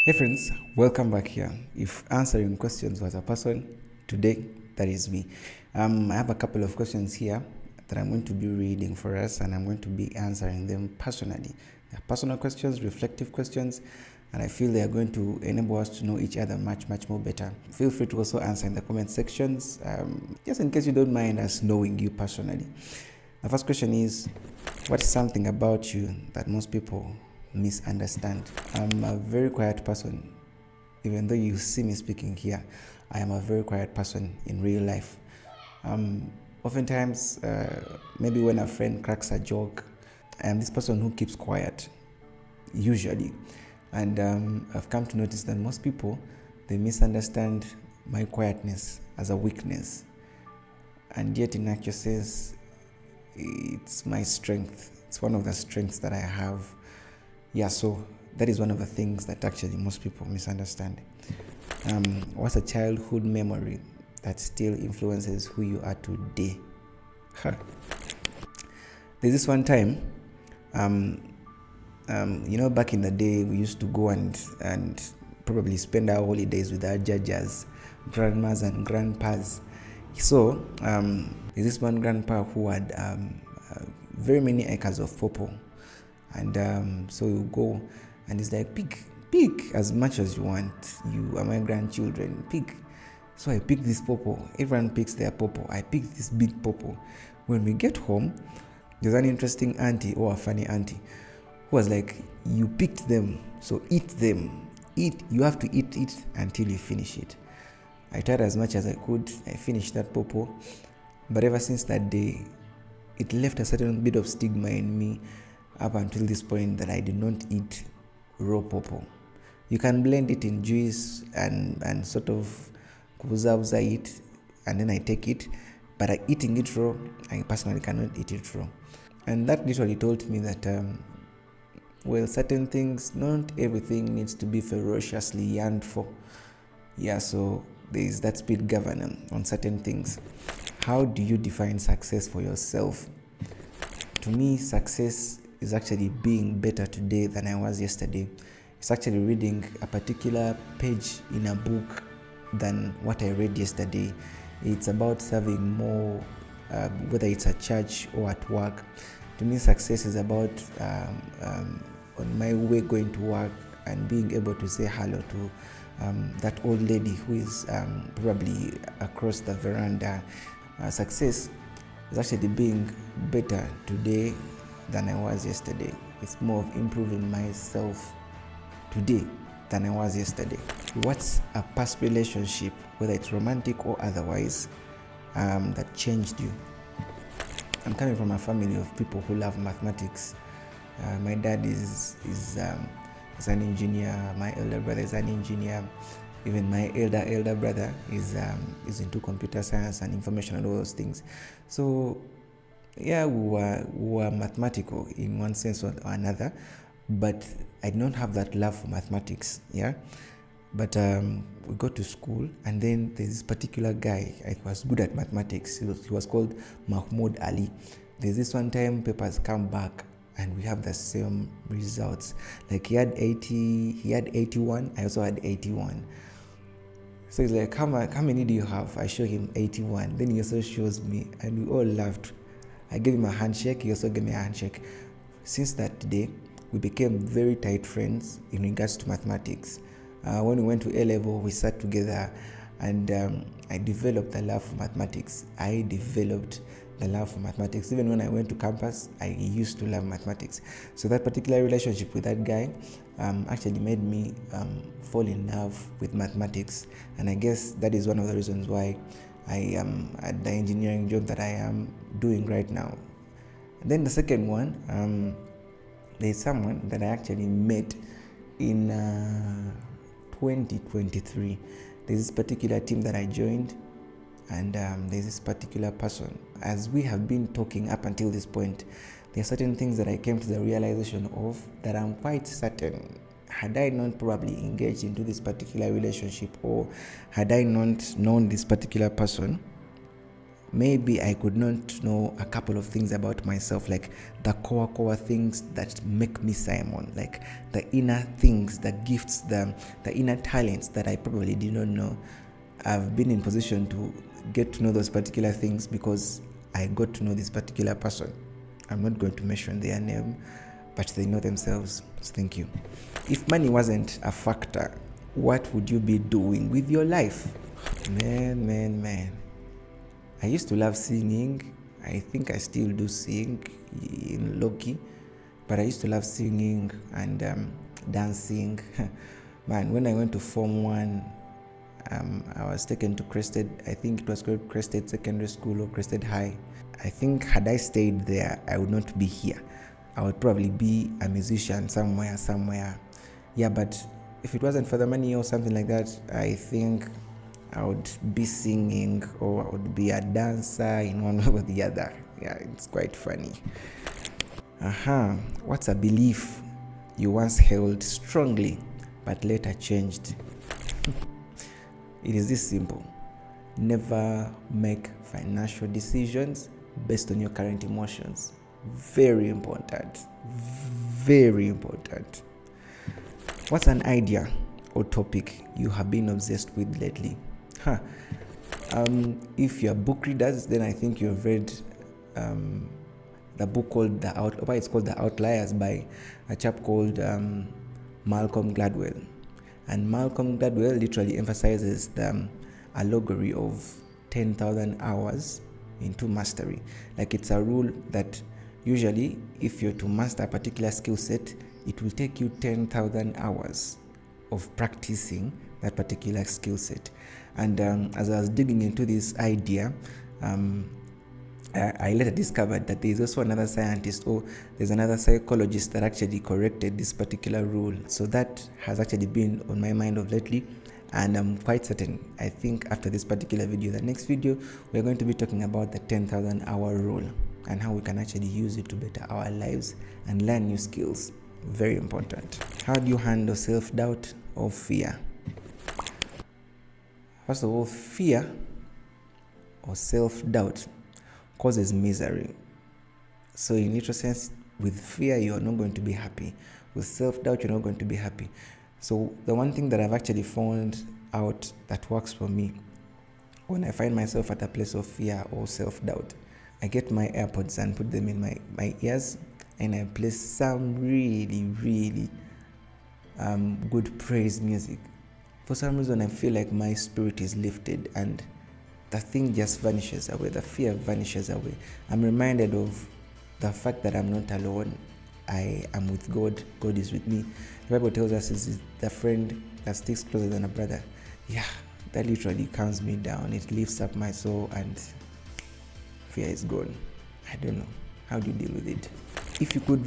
Hey friends, welcome back here. If answering questions was a person, today that is me. I have a couple of questions here that I'm going to be reading for us, and I'm going to be answering them personally. They're personal questions, reflective questions, and I feel they are going to enable us to know each other much more better. Feel free to also answer in the comment sections, just in case you don't mind us knowing you personally. The first question is, what's something about you that most people misunderstand? I'm a very quiet person. Even though you see me speaking here, I am a very quiet person in real life. Oftentimes, maybe when a friend cracks a joke, I am this person who keeps quiet, usually. And I've come to notice that most people, they misunderstand my quietness as a weakness. And yet, in actual sense, it's my strength. It's one of the strengths that I have. Yeah, so that is one of the things that actually most people misunderstand. What's a childhood memory that still influences who you are today? There's this one time, back in the day, we used to go and probably spend our holidays with our judges, grandmas and grandpas. So there's this one grandpa who had very many acres of pawpaw, and so you go and it's like, pick as much as you want. You are my grandchildren, pick. So I pick this pawpaw. Everyone picks their pawpaw. I pick this big pawpaw. When we get home, there's an interesting auntie or a funny auntie who was like, you picked them, so eat them. You have to eat it until you finish it. I tried as much as I could. I finished that pawpaw. But ever since that day, it left a certain bit of stigma in me up until this point that I do not eat raw pawpaw. You can blend it in juice and sort of kuzauza it, and then I take it. But eating it raw, I personally cannot eat it raw. And that literally told me that, certain things, not everything needs to be ferociously yearned for. Yeah, so there is that speed governor on certain things. How do you define success for yourself? To me, success is actually being better today than I was yesterday. It's actually reading a particular page in a book than what I read yesterday. It's about serving more, whether it's at church or at work. To me, success is about on my way going to work and being able to say hello to that old lady who is probably across the veranda. Success is actually being better today than I was yesterday. It's more of improving myself today than I was yesterday. What's a past relationship, whether it's romantic or otherwise, that changed you? I'm coming from a family of people who love mathematics. My dad is an engineer. My elder brother is an engineer. Even my elder brother is into computer science and information and all those things. So yeah, we were mathematical in one sense or another, but I did not have that love for mathematics. Yeah, but we got to school, and then there's this particular guy. I was good at mathematics. He was called Mahmoud Ali. There's this one time papers come back, and we have the same results. Like he had 80, he had 81. I also had 81. So he's like, how many do you have? I show him 81. Then he also shows me, and we all laughed. I gave him a handshake. He also gave me a handshake. Since that day, we became very tight friends in regards to mathematics. When we went to A-level, we sat together, and I developed the love for mathematics. Even when I went to campus, I used to love mathematics. So that particular relationship with that guy actually made me fall in love with mathematics. And I guess that is one of the reasons why I am at the engineering job that I am doing right now. And then the second one, there's someone that I actually met in 2023. There's this particular team that I joined, and there's this particular person. As we have been talking up until this point, there are certain things that I came to the realization of that I'm quite certain, had I not probably engaged into this particular relationship, or had I not known this particular person, maybe I could not know a couple of things about myself, like the core things that make me Simon, like the inner things, the gifts, the inner talents that I probably did not know. I've been in position to get to know those particular things because I got to know this particular person. I'm not going to mention their name, but they know themselves. So thank you. If money wasn't a factor, what would you be doing with your life? Man. I used to love singing. I think I still do sing in low-key, but I used to love singing and dancing. Man, when I went to Form 1, I was taken to Crested. I think it was called Crested Secondary School or Crested High. I think had I stayed there, I would not be here. I would probably be a musician somewhere. Yeah, but if it wasn't for the money or something like that, I think I would be singing or I would be a dancer in one way or the other. Yeah, it's quite funny. What's a belief you once held strongly but later changed? It is this simple. Never make financial decisions based on your current emotions. Very important. What's an idea or topic you have been obsessed with lately? If you're book readers, then I think you've read the book called it's called The Outliers by a chap called Malcolm Gladwell. And Malcolm Gladwell literally emphasizes the allegory of 10,000 hours into mastery. Like it's a rule that usually if you're to master a particular skill set, it will take you 10,000 hours of practicing that particular skill set. And as I was digging into this idea, I later discovered that there's also another scientist or there's another psychologist that actually corrected this particular rule. So that has actually been on my mind of lately, and I'm quite certain, I think after this particular video, the next video, we're going to be talking about the 10,000 hour rule and how we can actually use it to better our lives and learn new skills. Very important. How do you handle self-doubt or fear? First of all, fear or self-doubt causes misery. So in literal sense, with fear, you're not going to be happy. With self-doubt, you're not going to be happy. So the one thing that I've actually found out that works for me, when I find myself at a place of fear or self-doubt, I get my AirPods and put them in my ears, and I play some really good praise music. For some reason, I feel like my spirit is lifted and the thing just vanishes away, the fear vanishes away. I'm reminded of the fact that I'm not alone. I am with God. God is with me. The Bible tells us it's the friend that sticks closer than a brother. Yeah, that literally calms me down. It lifts up my soul and fear is gone. I don't know. How do you deal with it? If you could